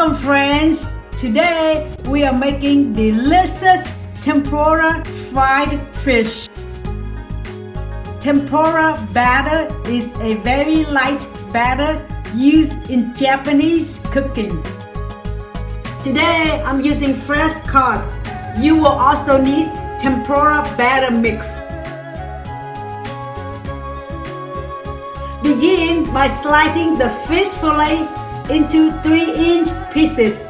Welcome friends! Today we are making delicious tempura fried fish. Tempura batter is a very light batter used in Japanese cooking. Today I'm using fresh cod. You will also need tempura batter mix. Begin by slicing the fish fillet into 3-inch pieces.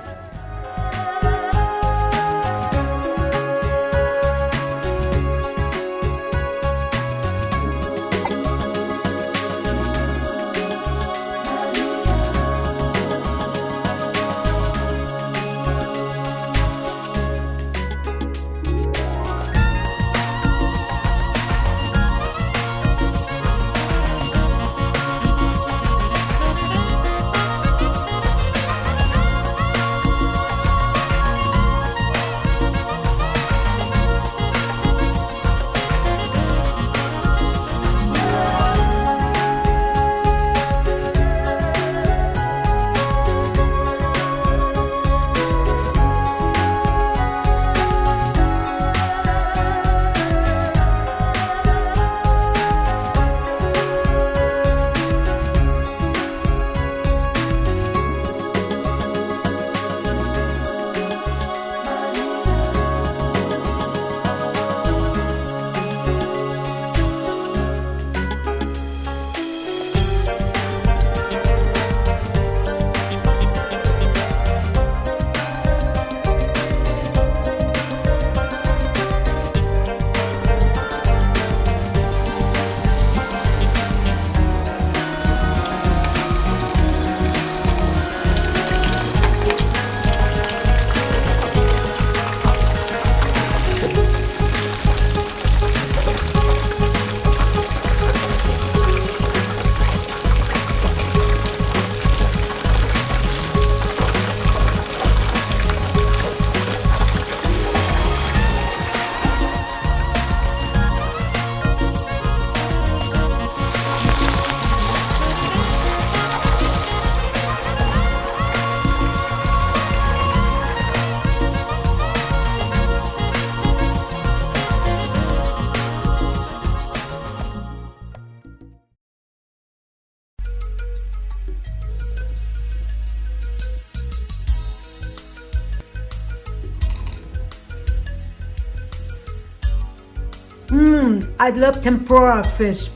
I love tempura fish.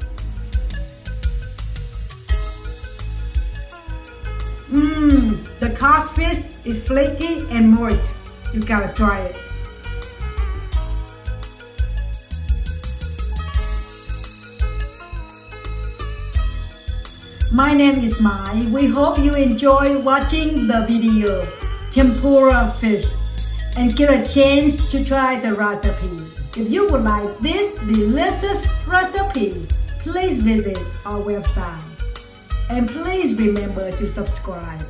The codfish is flaky and moist. You gotta try it. My name is Mai. We hope you enjoy watching the video tempura fish and get a chance to try the recipe. If you would like this delicious recipe, please visit our website. And please remember to subscribe.